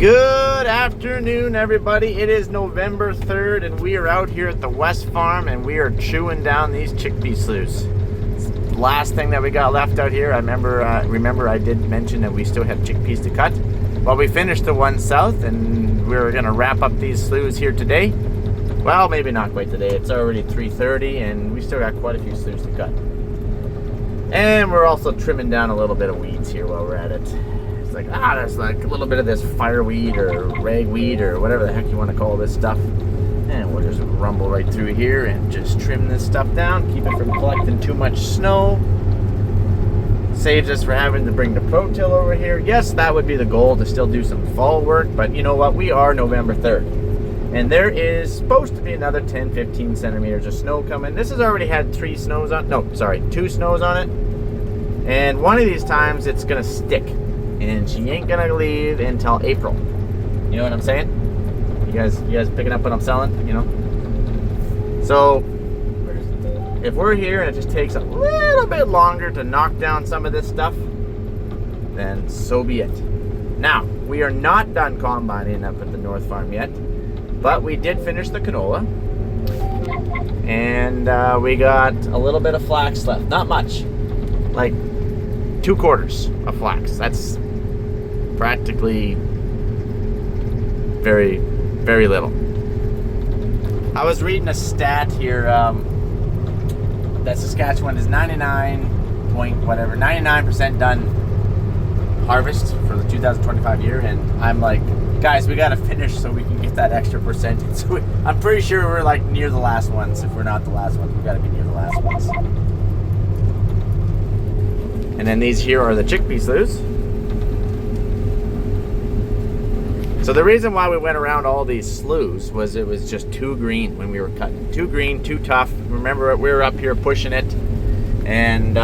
Good afternoon, everybody. It is November 3rd, and we are out here at the West Farm, and we are chewing down these chickpea sloughs. It's the last thing that we got left out here. I remember I did mention that we still have chickpeas to cut. Well, we finished the one south, and we're going to wrap up these sloughs here today. Well, maybe not quite today. It's already 3:30, and we still got quite a few sloughs to cut. And we're also trimming down a little bit of weeds here while we're at it. It's like, there's like a little bit of this fireweed or ragweed or whatever the heck you want to call this stuff. And we'll just rumble right through here and just trim this stuff down, keep it from collecting too much snow. Saves us for having to bring the pro-till over here. Yes, that would be the goal, to still do some fall work, but you know what? We are November 3rd. And there is supposed to be another 10-15 centimeters of snow coming. This has already had 2 snows on it. And one of these times it's gonna stick. And she ain't gonna leave until April. You know what I'm saying? You guys picking up what I'm selling? You know? So if we're here and it just takes a little bit longer to knock down some of this stuff, then so be it. Now, we are not done combining up at the North Farm yet, but we did finish the canola. And we got a little bit of flax left. Not much. Like 2/4 of flax. That's practically very, very little. I was reading a stat here that Saskatchewan is 99% done harvest for the 2025 year, and I'm like, guys, we gotta finish so we can get that extra percentage. So I'm pretty sure we're like near the last ones. If we're not the last ones, we gotta be near the last ones. And then these here are the chickpea sloughs. So the reason why we went around all these sloughs was it was just too green when we were cutting. Too green, too tough. Remember, we were up here pushing it. And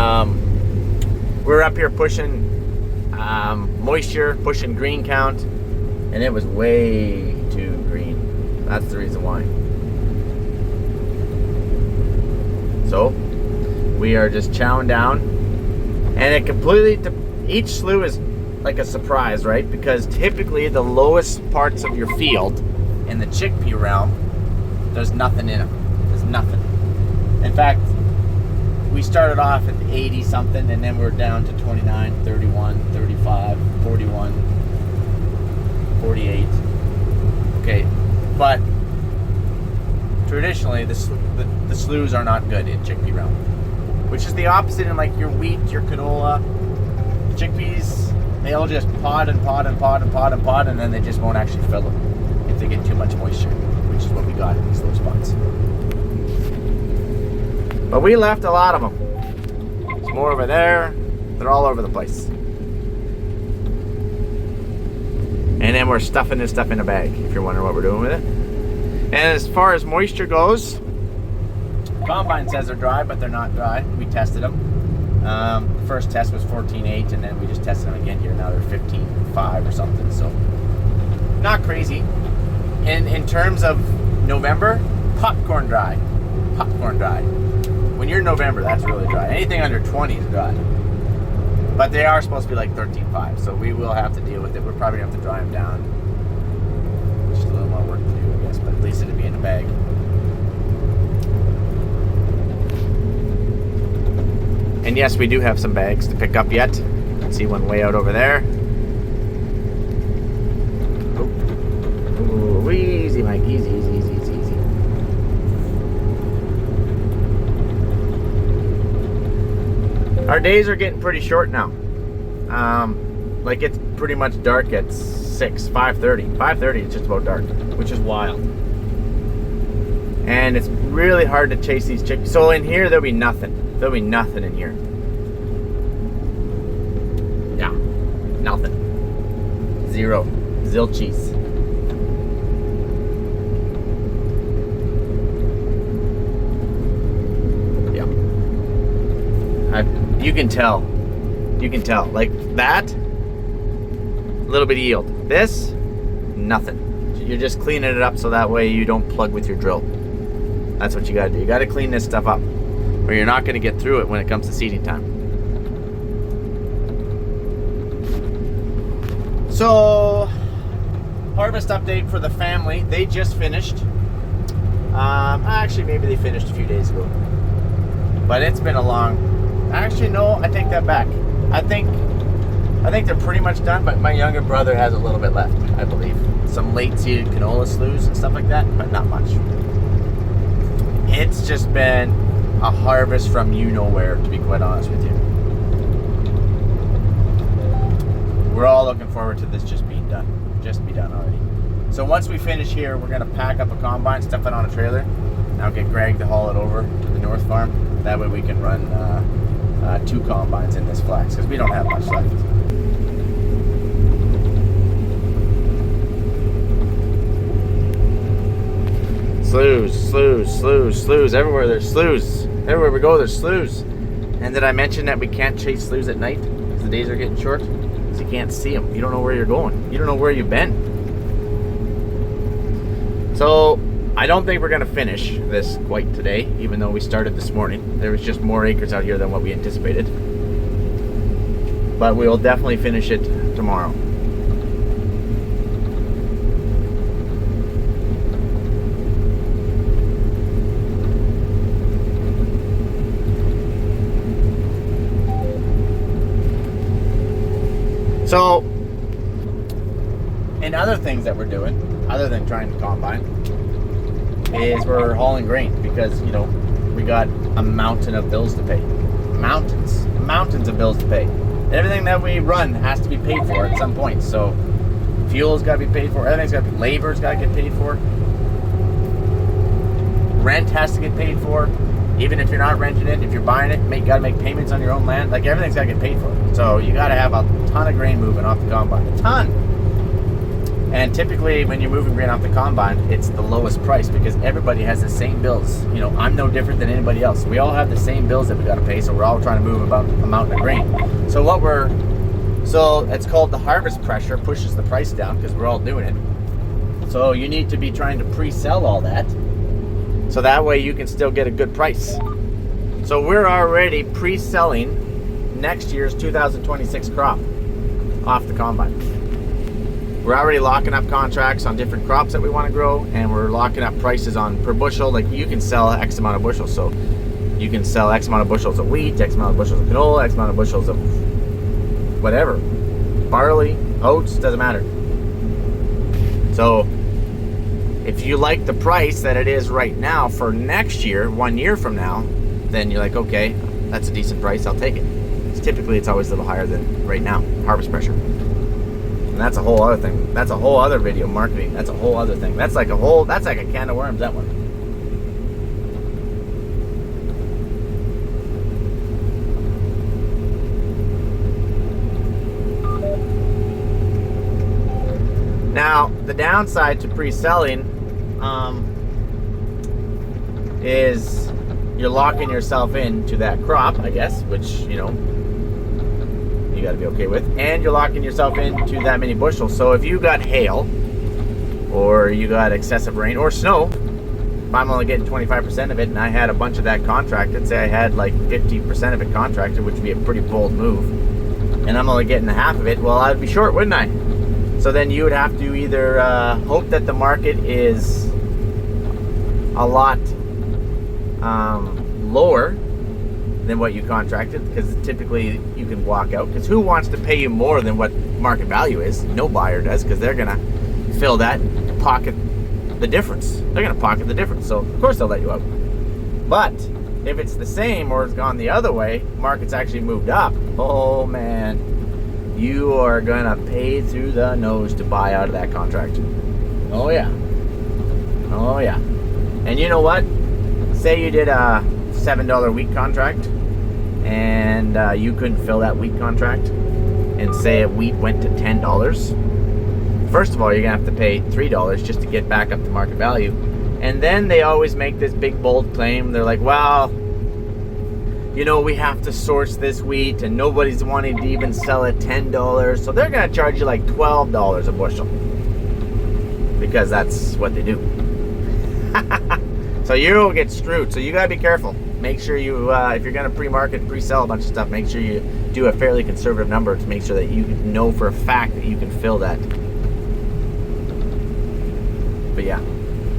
we were up here pushing moisture, pushing green count. And it was way too green. That's the reason why. So we are just chowing down. And it completely, each slough is like a surprise, right? Because typically the lowest parts of your field in the chickpea realm, there's nothing in them. There's nothing. In fact, we started off at 80 something, and then we're down to 29, 31, 35, 41, 48. Okay, but traditionally the sloughs are not good in chickpea realm. Which is the opposite in like your wheat, your canola, chickpeas. They'll just pod, and then they just won't actually fill them if they get too much moisture, which is what we got in these little spots. But we left a lot of them. There's more over there. They're all over the place. And then we're stuffing this stuff in a bag, if you're wondering what we're doing with it. And as far as moisture goes, Combine says they're dry, but they're not dry. We tested them. The first test was 14.8, and then we just tested them again here. Now they're 15.5 or something, so not crazy. In terms of November, popcorn dry. Popcorn dry. When you're in November, that's really dry. Anything under 20 is dry. But they are supposed to be like 13.5, so we will have to deal with it. We'll probably have to dry them down. Just a little more work to do, I guess, but at least it'll be in a bag. And yes, we do have some bags to pick up yet. You can see one way out over there. Oh, easy, Mike. Easy. Our days are getting pretty short now. Like it's pretty much dark at 5:30. 5:30, it's just about dark, which is wild. And it's really hard to chase these chickens. So in here, there'll be nothing. There'll be nothing in here. Yeah, nothing. Zero. Zilchies. Yeah. You can tell. You can tell. Like that, a little bit of yield. This, nothing. You're just cleaning it up so that way you don't plug with your drill. That's what you gotta do. You gotta clean this stuff up, or you're not gonna get through it when it comes to seeding time. So harvest update for the family. They just finished. Actually, maybe they finished a few days ago. But it's been a long... Actually, no, I take that back. I think they're pretty much done, but my younger brother has a little bit left, I believe. Some late-seeded canola sloughs and stuff like that, but not much. It's just been a harvest from you-know-where, to be quite honest with you. We're all looking forward to this just being done. Just be done already. So once we finish here, we're going to pack up a combine, stuff it on a trailer. I'll get Greg to haul it over to the North Farm. That way we can run 2 combines in this flax, because we don't have much left. Sloughs. Everywhere there's sloughs. Everywhere we go, there's sloughs. And did I mention that we can't chase sloughs at night? Because the days are getting short. Because you can't see them. You don't know where you're going. You don't know where you've been. So, I don't think we're going to finish this quite today, even though we started this morning. There was just more acres out here than what we anticipated. But we will definitely finish it tomorrow. So, and other things that we're doing, other than trying to combine, is we're hauling grain because, you know, we got a mountain of bills to pay. Mountains of bills to pay. Everything that we run has to be paid for at some point. So, fuel's got to be paid for, everything's got to be, labor's got to get paid for. Rent has to get paid for. Even if you're not renting it, if you're buying it, you got to make payments on your own land. Like, everything's got to get paid for. So you got to have a ton of grain moving off the combine. A ton. And typically, when you're moving grain off the combine, it's the lowest price because everybody has the same bills. You know, I'm no different than anybody else. We all have the same bills that we got to pay, so we're all trying to move about a mountain of grain. So it's called the harvest pressure pushes the price down because we're all doing it. So you need to be trying to pre-sell all that. So that way you can still get a good price. So we're already pre-selling next year's 2026 crop off the combine. We're already locking up contracts on different crops that we want to grow, and we're locking up prices on per bushel. Like, you can sell X amount of bushels. So you can sell X amount of bushels of wheat, X amount of bushels of canola, X amount of bushels of whatever. Barley, oats, doesn't matter. So if you like the price that it is right now for next year, 1 year from now, then you're like, okay, that's a decent price, I'll take it. Typically, it's always a little higher than right now, harvest pressure. And that's a whole other thing. That's a whole other video, marketing. That's a whole other thing. That's like a can of worms, that one. Now, the downside to pre-selling is you're locking yourself into that crop, I guess, which, you know, you got to be okay with, and you're locking yourself into that many bushels. So if you got hail, or you got excessive rain, or snow, if I'm only getting 25% of it, and I had a bunch of that contracted, say I had like 50% of it contracted, which would be a pretty bold move, and I'm only getting half of it, well, I'd be short, wouldn't I? So then you would have to either hope that the market is a lot lower than what you contracted, because typically you can walk out, because who wants to pay you more than what market value is? No buyer does, because they're gonna fill that, pocket the difference. They're gonna pocket the difference, so of course they'll let you out. But if it's the same or it's gone the other way, market's actually moved up, oh man, you are gonna pay through the nose to buy out of that contract. Oh yeah. Oh yeah. And you know what? Say you did a $7 wheat contract, and you couldn't fill that wheat contract, and say wheat went to $10. First of all, you're gonna have to pay $3 just to get back up to market value. And then they always make this big bold claim. They're like, well, you know, we have to source this wheat, and nobody's wanting to even sell it $10, so they're gonna charge you like $12 a bushel, because that's what they do. So you'll get screwed. So you gotta be careful. Make sure you, if you're gonna pre-market, pre-sell a bunch of stuff, make sure you do a fairly conservative number to make sure that you know for a fact that you can fill that. yeah,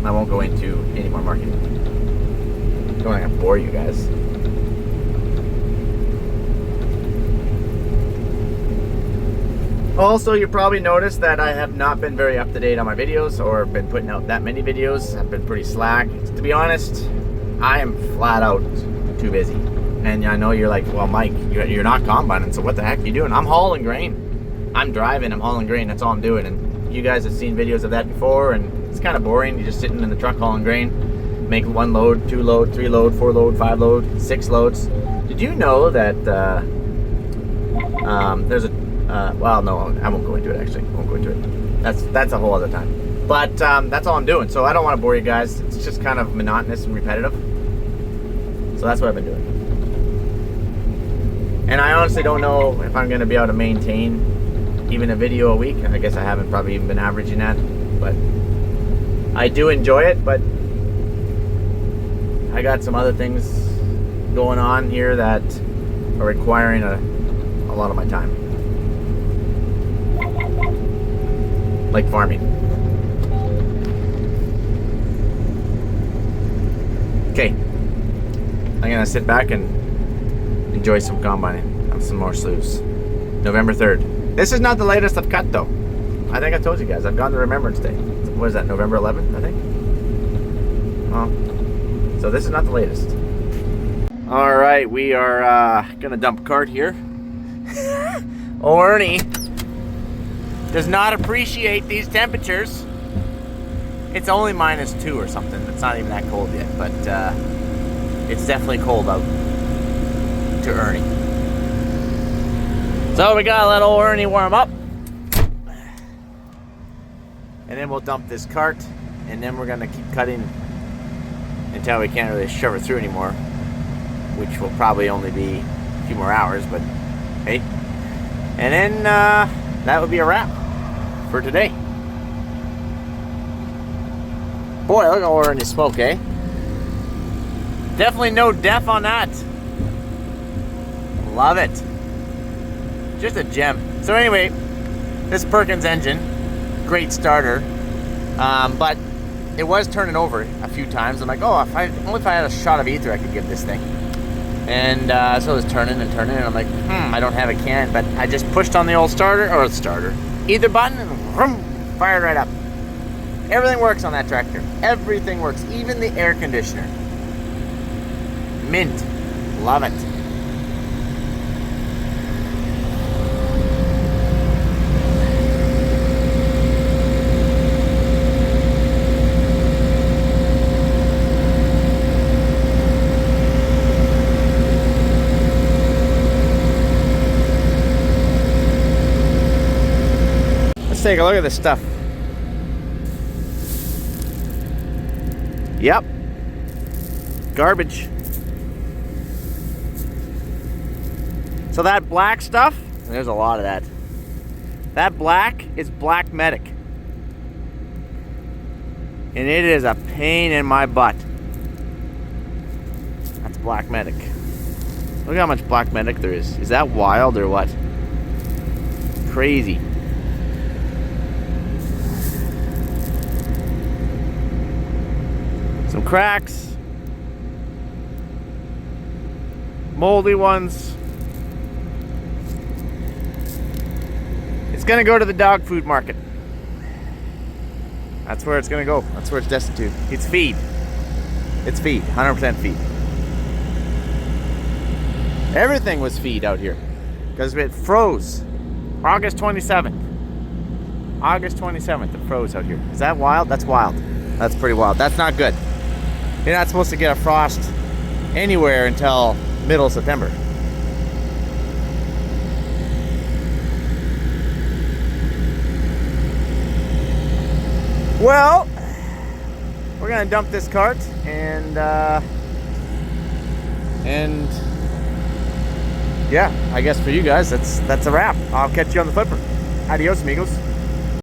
I won't go into any more marketing. Don't want to bore you guys. Also, you probably noticed that I have not been very up to date on my videos or been putting out that many videos. I've been pretty slack. To be honest, I am flat out too busy. And I know you're like, well, Mike, you're not combining, so what the heck are you doing? I'm hauling grain. I'm driving, I'm hauling grain, that's all I'm doing. And you guys have seen videos of that before, and it's kind of boring. You're just sitting in the truck hauling grain. Make 1 load, 2 load, 3 load, 4 load, 5 load, 6 loads. Did you know that there's a well, no, I won't go into it actually. I won't go into it. That's a whole other time. But that's all I'm doing. So I don't want to bore you guys. It's just kind of monotonous and repetitive. So that's what I've been doing. And I honestly don't know if I'm going to be able to maintain even a video a week. I guess I haven't probably even been averaging that. But I do enjoy it. But I got some other things going on here that are requiring a lot of my time. Like farming. Okay, I'm gonna sit back and enjoy some combining of some more sloughs. November 3rd. This is not the latest I've cut though. I think I told you guys, I've gone to Remembrance Day. What is that, November 11th, I think? Oh. So this is not the latest. Alright, we are gonna dump a cart here. Oh, Ernie does not appreciate these temperatures. It's only -2 or something. It's not even that cold yet, but it's definitely cold out to Ernie. So we gotta let old Ernie warm up, and then we'll dump this cart, and then we're gonna keep cutting until we can't really shove it through anymore, which will probably only be a few more hours, but hey. And then that would be a wrap for today. Boy, look how we're in the smoke, eh? Definitely no def on that. Love it. Just a gem. So anyway, this Perkins engine, great starter, but it was turning over a few times. I'm like, oh, only if I had a shot of ether I could give this thing. And so it was turning and turning, and I'm like, I don't have a can, but I just pushed on the old either button, and vroom, fired right up. Everything works on that tractor. Everything works, even the air conditioner. Mint. Love it. Let's take a look at this stuff. Yep. Garbage. So that black stuff, there's a lot of that. That black is black medic. And it is a pain in my butt. That's black medic. Look how much black medic there is. Is that wild or what? Crazy. Some cracks, moldy ones. It's gonna go to the dog food market. That's where it's gonna go. That's where it's destined to. It's feed. It's feed, 100% feed. Everything was feed out here because it froze. August 27th. August 27th, it froze out here. Is that wild? That's wild. That's pretty wild. That's not good. You're not supposed to get a frost anywhere until middle of September. Well, we're gonna dump this cart and yeah, I guess for you guys that's a wrap. I'll catch you on the flipper. Adios, amigos.